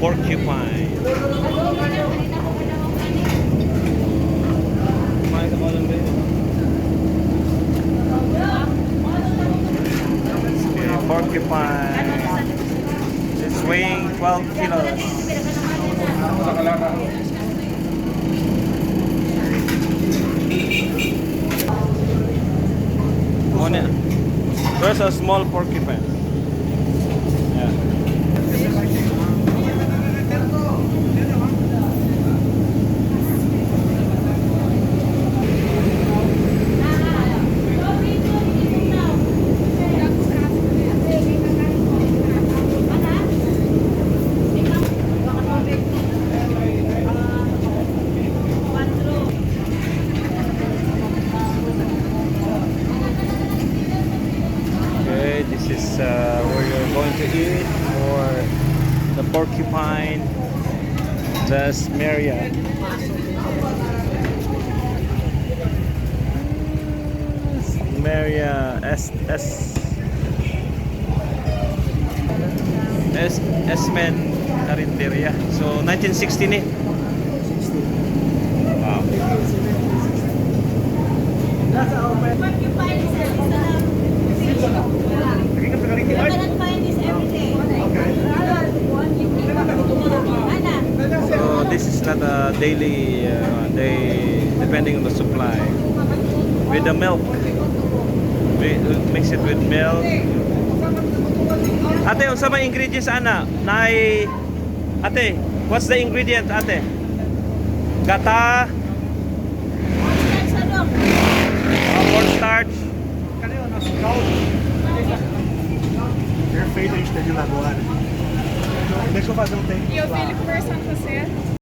porcupine. Okay, porcupine. It's weighing 12 kilos. There's a small porcupine. Yeah. This is where you're going to eat for the porcupine, the Smeria. Smeria Esmen Carinderia. So 1960 ni. Wow. Porcupine is you cannot find this every day. So this is not a daily day, depending on the supply. With the milk, we mix it with milk. Ate, unsa may ingredients ana? Nay, ate, what's the ingredient, ate? Gata, cornstarch. Perfeito, a gente termina agora. Deixa eu fazer um tempo. E eu vi ele conversando com você.